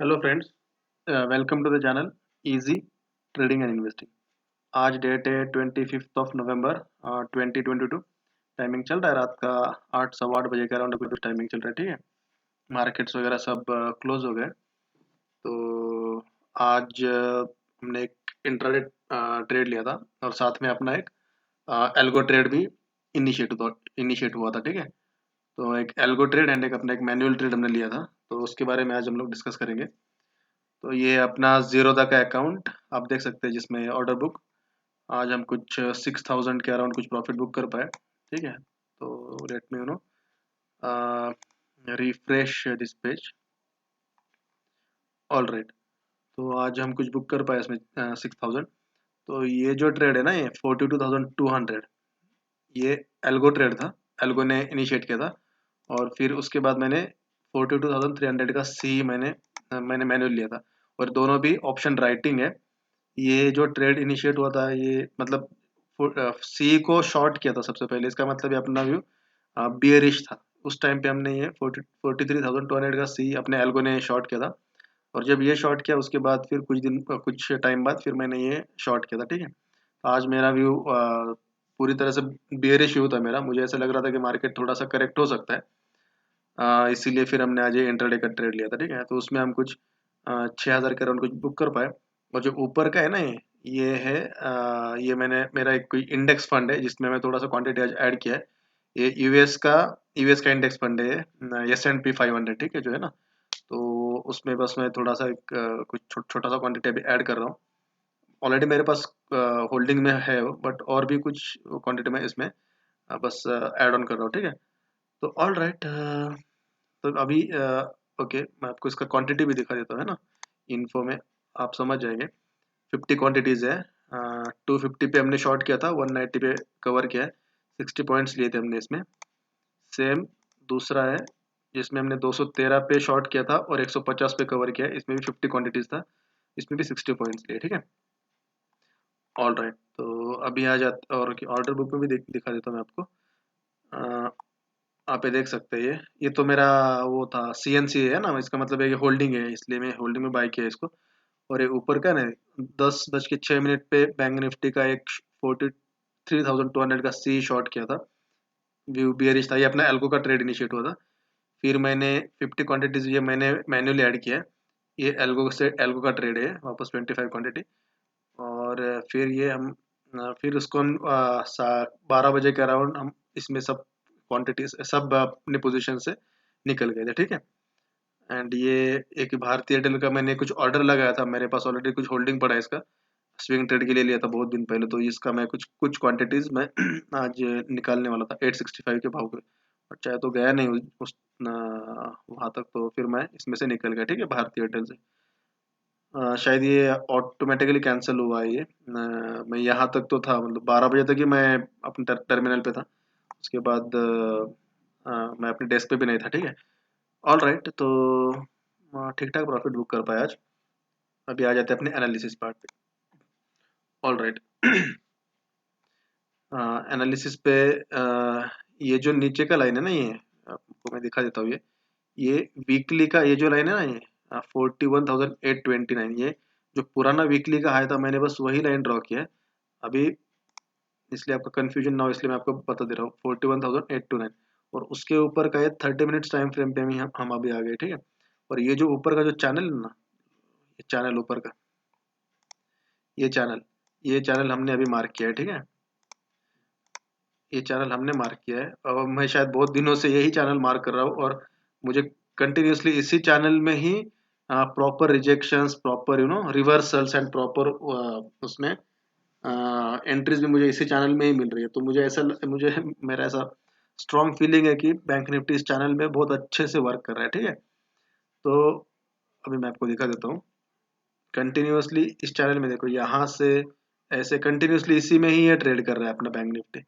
Hello friends, welcome to the channel easy trading and investing. आज date है 25 नवंबर 2022। Timing चल रहा है रात का 8 सवा 8 बजे के अराउंड कुछ टाइमिंग चल रहा है। ठीक है, मार्केट्स वगैरह सब क्लोज हो गए। तो आज हमने एक इंट्राडे ट्रेड लिया था और साथ में अपना एक एल्गो ट्रेड भी इनिशिएट हुआ था। ठीक है, तो एक एल्गो ट्रेड एंड एक अपना एक मैनुअल ट्रेड हमने लिया था। तो उसके बारे में आज हम लोग डिस्कस करेंगे। तो ये अपना जीरो दा का अकाउंट आप देख सकते हैं, जिसमें ऑर्डर बुक आज हम कुछ 6000 के अराउंड कुछ प्रॉफिट बुक कर पाए। ठीक है, तो let me know refresh this page. All right, तो आज हम कुछ बुक कर पाए इसमें 6000। तो ये जो ट्रेड है ना, ये 42,200, ये एल्गो ट्रेड था। एल्गो ने इनिशिएट किया था और फिर उसके बाद मैंने 42,300 का सी मैंने मैनुअल लिया था। और दोनों भी ऑप्शन राइटिंग है। ये जो ट्रेड इनिशिएट हुआ था, ये मतलब सी को शॉर्ट किया था सबसे पहले। इसका मतलब ये अपना व्यू बियरिश था। उस टाइम पे हमने ये 43,200 का सी अपने एल्गो ने शॉर्ट किया था। और जब ये शॉर्ट किया उसके बाद फिर कुछ टाइम बाद फिर मैंने ये शॉर्ट किया था। ठीक है, तो आज मेरा व्यू पूरी तरह से बियरिश व्यू था मेरा। मुझे ऐसा लग रहा था कि मार्केट थोड़ा सा करेक्ट हो सकता है। इसीलिए फिर हमने आज ये इंटरडे का ट्रेड लिया था। ठीक है, तो उसमें हम कुछ 6,000 के अराउंड कुछ बुक कर पाए। और जो ऊपर का है ना, ये है ये मैंने मेरा एक कोई इंडेक्स फंड है जिसमें मैं थोड़ा सा क्वांटिटी आज ऐड किया है। ये यूएस का इंडेक्स फंड है, S&P 500। ठीक है, जो है ना, तो उसमें बस मैं थोड़ा सा एक कुछ छोटा सा क्वांटिटी अभी ऐड कर रहा हूँ। ऑलरेडी मेरे पास होल्डिंग में है, बट और भी कुछ क्वांटिटी में इसमें बस ऐड ऑन कर रहा हूँ। ठीक है, तो ऑल राइट। तो अभी ओके, मैं आपको इसका क्वांटिटी भी दिखा देता हूँ, है ना। इन्फो में आप समझ जाएंगे। 50 क्वांटिटीज़ है। 250 पे हमने शॉर्ट किया था, 190 पे कवर किया है। 60 पॉइंट्स लिए थे हमने इसमें। सेम दूसरा है जिसमें हमने 213 पे शॉर्ट किया था और 150 पे कवर किया है। इसमें भी 50 क्वांटिटीज़ था, इसमें भी 60 पॉइंट्स लिए। ठीक है, ऑल राइट। तो अभी आ जाता और ऑर्डर बुक में भी दिखा देता हूँ मैं आपको। अ, आप ये देख सकते हैं। ये तो मेरा वो था CNC है ना, इसका मतलब है ये होल्डिंग है, इसलिए मैं होल्डिंग में बाय किया इसको। और ये ऊपर का ना 10:06 पे बैंक निफ्टी का एक 43,200 का सी शॉर्ट किया था। व्यू बियरिश था, ये अपना एल्गो का ट्रेड इनिशिएट हुआ था। फिर मैंने 50 क्वांटिटीज ये मैंने मैन्युअली ऐड किया है। ये एल्गो का ट्रेड है, वापस 25 क्वांटिटी। और फिर ये हम फिर उसको हम 12 बजे के अराउंड हम इसमें सब क्वांटिटीज सब अपने पोजीशन से निकल गए थे। ठीक है, एंड ये एक भारतीय एयरटेल का मैंने कुछ ऑर्डर लगाया था, मेरे पास ऑलरेडी कुछ होल्डिंग पड़ा है इसका। स्विंग ट्रेड के लिए लिया था बहुत दिन पहले, तो इसका मैं कुछ कुछ क्वांटिटीज मैं आज निकालने वाला था 865 के भाव पे। और चाहे तो गया नहीं वहां तक, तो फिर मैं इसमें से निकल गया। ठीक है, भारतीय एयरटेल से। शायद ये ऑटोमेटिकली कैंसिल हुआ है ये। मैं यहाँ तक तो था, मतलब 12 बजे तक ही मैं अपने टर्मिनल पे था। उसके बाद मैं अपने डेस्क पे भी नहीं था। ठीक है, ऑल राइट। तो ठीक ठाक प्रॉफिट बुक कर पाया आज। अभी आ जाते हैं अपने एनालिसिस पार्ट पे। ऑल राइट, एनालिसिस पे ये जो नीचे का लाइन है ना, ये आपको मैं दिखा देता हूँ। ये वीकली का ये जो लाइन है ना, ये 41,829, ये जो पुराना वीकली का हाई था, मैंने बस वही लाइन ड्रॉ किया है अभी। इसलिए आपका कंफ्यूजन ना हो, इसलिए मैं आपको बता दे रहा हूँ 41,829। और उसके ऊपर का ये 30 मिनट्स टाइम फ्रेम पे हम अभी आ गए। ठीक है, और ये जो ऊपर का जो चैनल है ना, ये चैनल ऊपर का, ये चैनल हमने अभी मार्क किया है। ठीक है, ये चैनल हमने मार्क किया है। और मैं शायद बहुत दिनों से यही चैनल मार्क कर रहा हूँ, और मुझे कंटिन्यूअसली इसी चैनल में ही proper rejections, proper reversals and proper उसमें एंट्रीज भी मुझे इसी चैनल में ही मिल रही है। तो मुझे मेरा ऐसा स्ट्रॉन्ग फीलिंग है कि बैंक निफ्टी इस चैनल में बहुत अच्छे से वर्क कर रहा है। ठीक है, तो अभी मैं आपको दिखा देता हूँ। कंटिन्यूअसली इस चैनल में देखो, यहाँ से ऐसे कंटिन्यूअसली इसी में ही ये ट्रेड कर रहा है अपना बैंक निफ्टी।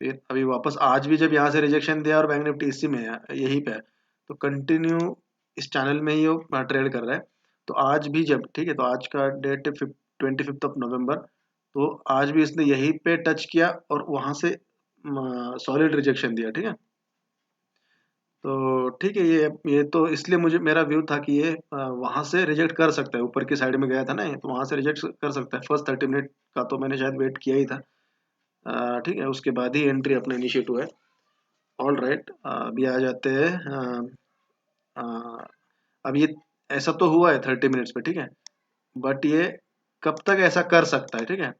फिर अभी वापस आज भी जब यहाँ से रिजेक्शन दिया और बैंक निफ्टी इसी में है, यहीं पे है, तो कंटिन्यू इस चैनल में ही वो ट्रेड कर रहा है। तो आज भी जब, ठीक है, तो आज का डेट 25 नवंबर, तो आज भी इसने यहीं पे टच किया और वहां से सॉलिड रिजेक्शन दिया। ठीक है, तो ठीक है, ये तो इसलिए मुझे मेरा व्यू था कि ये वहां से रिजेक्ट कर सकता है, ऊपर की साइड में गया था ना ये, तो वहां से रिजेक्ट कर सकता है। फर्स्ट 30 मिनट का तो मैंने शायद वेट किया ही था। ठीक है, उसके बाद ही एंट्री अपना इनिशिएट हुआ है। ऑल राइट, अभी आ जाते हैं। अब ये ऐसा तो हुआ है 30 मिनट्स पे, ठीक है, बट ये कब तक ऐसा कर सकता है, ठीक है।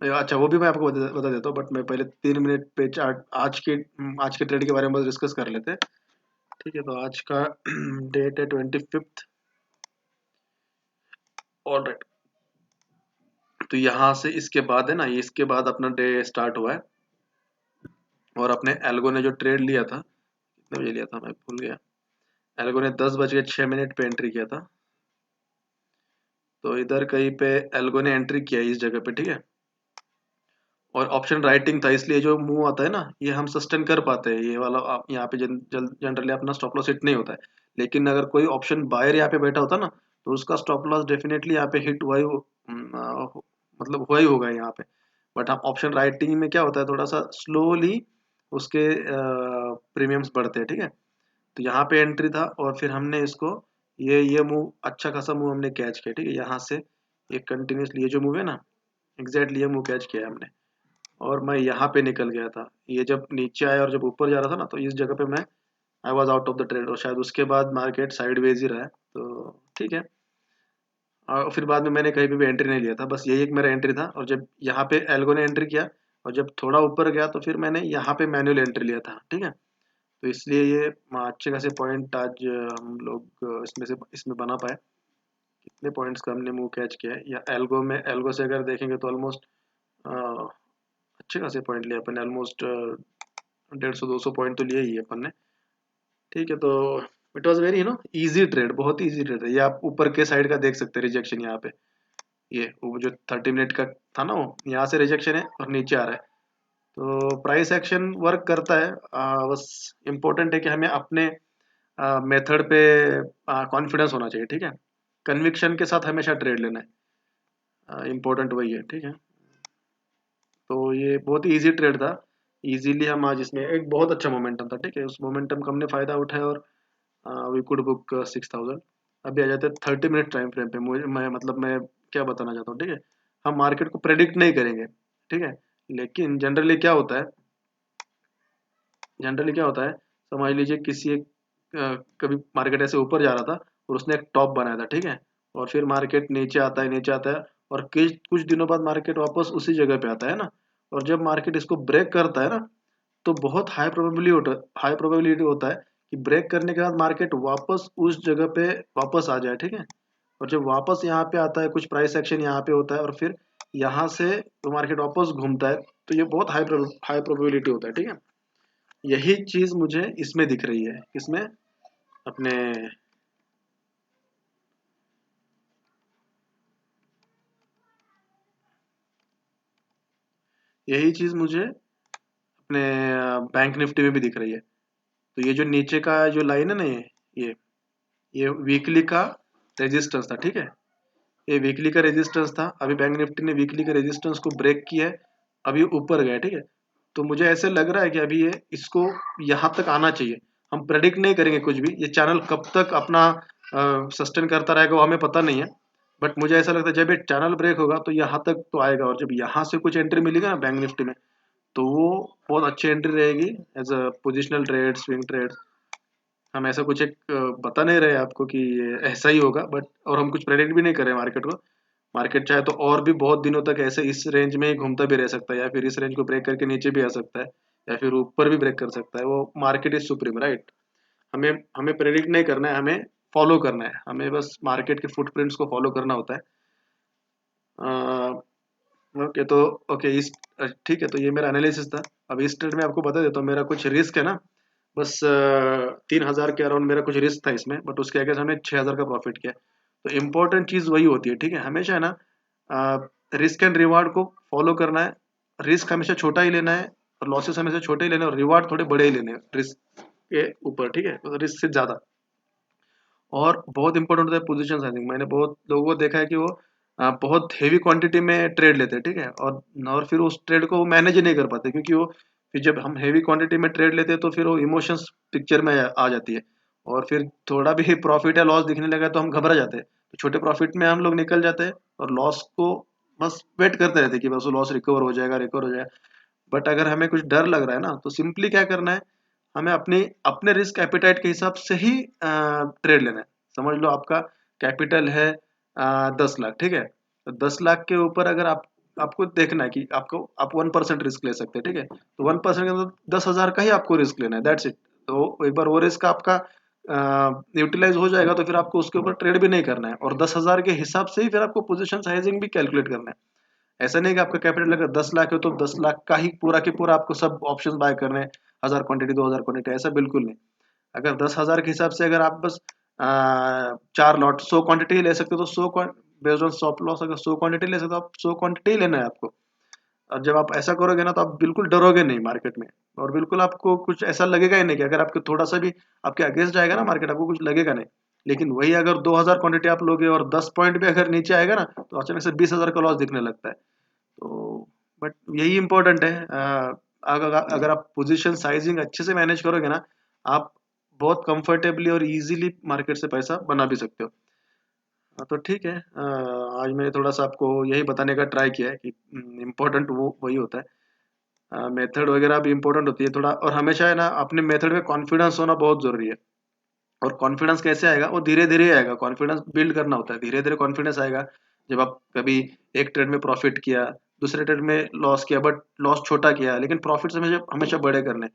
अच्छा, वो भी मैं आपको बता देता हूँ, बट मैं पहले 3 मिनट पे चार्ट आज के ट्रेड के बारे में बस डिस्कस कर लेते हैं। ठीक है, तो आज का डेट है 25। ऑल राइट, तो यहाँ से इसके बाद है ना, ये इसके बाद अपना डे स्टार्ट हुआ है। और अपने एल्गो ने जो ट्रेड लिया था, कितने बजे लिया था मैं भूल गया। एल्गो ने 10 बज के 6 मिनट पे एंट्री किया था। तो इधर कहीं पे एल्गो ने एंट्री किया है इस जगह पे, ठीक है। और ऑप्शन राइटिंग था, इसलिए जो मूव आता है ना, ये हम सस्टेन कर पाते हैं। ये वाला यहाँ पे जनरली अपना स्टॉप लॉस हिट नहीं होता है। लेकिन अगर कोई ऑप्शन बायर यहाँ पे बैठा होता ना, तो उसका स्टॉप लॉस डेफिनेटली यहाँ पे हिट हुआ ही मतलब हुआ ही होगा यहाँ पे। बट हम ऑप्शन राइटिंग में क्या होता है, थोड़ा सा स्लोली उसके प्रीमियम्स बढ़ते हैं, ठीक है। तो यहाँ पे एंट्री था, और फिर हमने इसको ये मूव, अच्छा खासा मूव हमने कैच किया, ठीक है। यहाँ से ये कंटिन्यूसली ये जो मूव है ना, एग्जैक्टली ये मूव कैच किया है हमने। और मैं यहाँ पे निकल गया था, ये जब नीचे आया और जब ऊपर जा रहा था ना, तो इस जगह पे मैं I was out of the trade, और शायद उसके बाद मार्केट साइडवेज ही रहा है, तो ठीक है। और फिर बाद में मैंने कहीं पे भी एंट्री नहीं लिया था, बस यही एक मेरा एंट्री था। और जब यहाँ पे एल्गो ने एंट्री किया, और जब थोड़ा ऊपर गया, तो फिर मैंने यहाँ पे मैनुअल एंट्री लिया था, ठीक है। तो इसलिए ये अच्छे खासे पॉइंट आज हम लोग इसमें बना पाए। कितने पॉइंट्स का हमने मूव कैच किया है, या एल्गो से अगर देखेंगे तो ऑलमोस्ट अच्छे खासे पॉइंट लिए अपन ने, ऑलमोस्ट 150-200 पॉइंट तो लिए ही है अपन ने। ठीक है, तो it was very easy trade, बहुत ही इजी ट्रेड है ये। आप ऊपर के साइड का देख सकते हैं रिजेक्शन यहाँ पे, ये वो जो 30 मिनट का था ना, वो यहाँ से रिजेक्शन है और नीचे आ रहा है। तो प्राइस एक्शन वर्क करता है। बस इम्पोर्टेंट है कि हमें अपने मेथड पे कॉन्फिडेंस होना चाहिए, ठीक है। कन्विक्शन के साथ हमेशा ट्रेड लेना है, इम्पोर्टेंट वही है, ठीक है। तो ये बहुत ही इजी ट्रेड था। इजीली हम आज इसमें एक बहुत अच्छा मोमेंटम था, ठीक है, उस मोमेंटम का हमने फायदा उठाया, और वी कुड बुक 6,000। अभी आ जाते हैं 30 मिनट टाइम फ्रेम पे। मैं क्या बताना चाहता हूँ, ठीक है। हम मार्केट को प्रेडिक्ट नहीं करेंगे, ठीक है। लेकिन जनरली क्या होता है, समझ लीजिए किसी एक कभी मार्केट ऐसे ऊपर जा रहा था, और उसने एक टॉप बनाया था, ठीक है। और फिर मार्केट नीचे आता है, और कुछ कुछ दिनों बाद मार्केट वापस उसी जगह पे आता है ना। और जब मार्केट इसको ब्रेक करता है ना, तो बहुत हाई प्रोबेबिलिटी होता है कि ब्रेक करने के बाद मार्केट वापस उस जगह पे वापस आ जाए, ठीक है। और जब वापस यहाँ पे आता है, कुछ प्राइस एक्शन यहाँ पे होता है, और फिर यहाँ से तो मार्केट वापस घूमता है, तो ये बहुत हाई प्रोबेबिलिटी होता है, ठीक है। यही चीज मुझे इसमें दिख रही है, इसमें अपने यही चीज मुझे अपने बैंक निफ्टी में भी दिख रही है। तो ये जो नीचे का जो लाइन है ना, ये ये वीकली का रेजिस्टेंस था, ठीक है। ये वीकली का रेजिस्टेंस था। अभी बैंक निफ्टी ने वीकली का रेजिस्टेंस को ब्रेक किया है, अभी ऊपर गया, ठीक है। तो मुझे ऐसे लग रहा है कि अभी ये इसको यहाँ तक आना चाहिए। हम प्रेडिक्ट नहीं करेंगे कुछ भी, ये चैनल कब तक अपना सस्टेन करता रहेगा वो हमें पता नहीं है। बट मुझे ऐसा लगता है जब ये चैनल ब्रेक होगा तो यहाँ तक तो आएगा, और जब यहाँ से कुछ एंट्री मिलेगा ना बैंक निफ्टी में, तो वो बहुत अच्छी एंट्री रहेगी as a positional trade, swing trade. हम ऐसा कुछ एक बता नहीं रहे आपको कि ये ऐसा ही होगा, बट और हम कुछ प्रेडिक्ट भी नहीं कर रहे मार्केट को। मार्केट चाहे तो और भी बहुत दिनों तक ऐसे इस रेंज में ही घूमता भी रह सकता है, या फिर इस रेंज को ब्रेक करके नीचे भी आ सकता है, या फिर ऊपर भी ब्रेक कर सकता है। वो मार्केट इज सुप्रीम, राइट। हमें हमें प्रेडिक्ट नहीं करना है, हमें फॉलो करना है, हमें बस मार्केट के फुटप्रिंट्स को फॉलो करना होता है। ओके, तो ओके इस ठीक है, तो ये मेरा एनालिसिस था। अब इस ट्रेड में आपको बता देता हूँ, मेरा कुछ रिस्क है ना, बस 3,000 के अराउंड मेरा कुछ रिस्क था इसमें, बट उसके आगे हमने 6,000 का प्रॉफिट किया। तो इम्पोर्टेंट चीज़ वही होती है, ठीक है, हमेशा है ना, रिस्क एंड रिवार्ड को फॉलो करना है। रिस्क हमेशा छोटा ही लेना है, और लॉसेस हमेशा छोटे ही लेने हैं, और रिवार्ड थोड़े बड़े ही लेने हैं रिस्क के ऊपर, ठीक है, रिस्क से ज़्यादा। और बहुत इंपॉर्टेंट होता है पोजीशन। आई थिंक मैंने बहुत लोगों को देखा है कि वो बहुत हेवी क्वांटिटी में ट्रेड लेते हैं, ठीक है, और फिर उस ट्रेड को मैनेज ही नहीं कर पाते, क्योंकि वो फिर जब हम हेवी क्वांटिटी में ट्रेड लेते हैं तो फिर वो इमोशंस पिक्चर में आ जाती है, और फिर थोड़ा भी प्रॉफिट या लॉस दिखने लगा तो हम घबरा जाते हैं, तो छोटे प्रॉफिट में हम लोग निकल जाते हैं और लॉस को बस वेट करते रहते हैं कि बस वो लॉस रिकवर हो जाएगा, रिकवर हो जाएगा। बट अगर हमें कुछ डर लग रहा है ना, तो सिंपली क्या करना है, हमें अपनी अपने रिस्क एपिटाइट के हिसाब से ही ट्रेड लेना है। समझ लो आपका कैपिटल है 10 लाख, ठीक है, तो 10 लाख के ऊपर अगर आपको देखना है कि आप 1% रिस्क ले सकते हैं, ठीक है, तो 1% के अंदर 10,000 का ही आपको रिस्क लेना है, दैट्स इट। तो एक बार वो रिस्क आपका यूटिलाइज हो जाएगा तो फिर आपको उसके ऊपर ट्रेड भी नहीं करना है, और 10,000 के हिसाब से ही फिर आपको पोजीशन साइजिंग भी कैलकुलेट करना है। ऐसा नहीं कि आपका कैपिटल अगर 10 लाख है तो 10 लाख का ही पूरा के पूरा आपको सब ऑप्शन बाय करने हैं, 1,000 क्वांटिटी 2,000 क्वांटिटी, ऐसा बिल्कुल नहीं। अगर 10,000 के हिसाब से अगर आप बस 4 लॉट 100 क्वांटिटी ले सकते हो तो 100 बेस्ड ऑन स्टॉप लॉस, अगर 100 क्वांटिटी ले सकते हो आप 100 क्वांटिटी ही लेना है आपको। और जब आप ऐसा करोगे ना तो आप बिल्कुल डरोगे नहीं मार्केट में, और बिल्कुल आपको कुछ ऐसा लगेगा ही नहीं कि अगर आपको थोड़ा सा भी आपके अगेंस्ट जाएगा ना मार्केट, आपको कुछ लगेगा नहीं। लेकिन वही अगर 2,000 क्वांटिटी आप लोगे और 10 पॉइंट भी अगर नीचे आएगा ना, तो अचानक से 20,000 का लॉस दिखने लगता है। तो बट यही इम्पोर्टेंट है, अगर आप पोजीशन साइजिंग अच्छे से मैनेज करोगे ना, आप बहुत कंफर्टेबली और इजीली मार्केट से पैसा बना भी सकते हो। तो ठीक है, आज मैंने थोड़ा सा आपको यही बताने का ट्राई किया है कि इम्पोर्टेंट वो वही होता है, मेथड वगैरह भी इम्पोर्टेंट होती है थोड़ा, और हमेशा है ना अपने मेथड में कॉन्फिडेंस होना बहुत जरूरी है। और कॉन्फिडेंस कैसे आएगा, वो धीरे धीरे आएगा, कॉन्फिडेंस बिल्ड करना होता है, धीरे धीरे कॉन्फिडेंस आएगा। जब आप कभी एक ट्रेड में प्रॉफिट किया, दूसरे ट्रेड में लॉस किया, बट लॉस छोटा किया, लेकिन प्रॉफिट्स हमेशा हमेशा बड़े करने।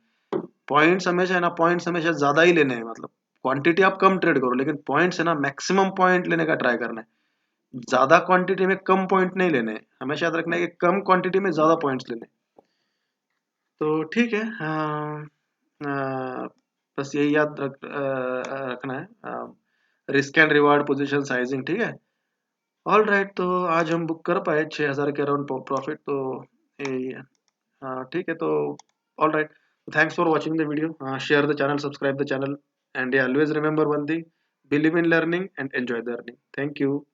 पॉइंट्स हमेशा है ना, पॉइंट्स हमेशा ज्यादा ही लेने हैं, मतलब क्वांटिटी आप कम ट्रेड करो, लेकिन पॉइंट्स है ना मैक्सिमम पॉइंट लेने का ट्राई करना है। ज्यादा क्वांटिटी में कम पॉइंट नहीं लेने हैं, हमेशा याद रखना है कि कम क्वांटिटी में ज्यादा पॉइंट्स लेने हैं। तो ठीक है, बस यही याद रखना है, risk and reward position sizing, ठीक है। ऑल राइट, तो आज हम बुक कर पाए 6,000 के अराउंड प्रॉफिट, तो यही है। ठीक है, तो all right, thanks for watching the video, share the channel, subscribe the channel, and always remember one thing, believe in learning and enjoy the earning. Thank you.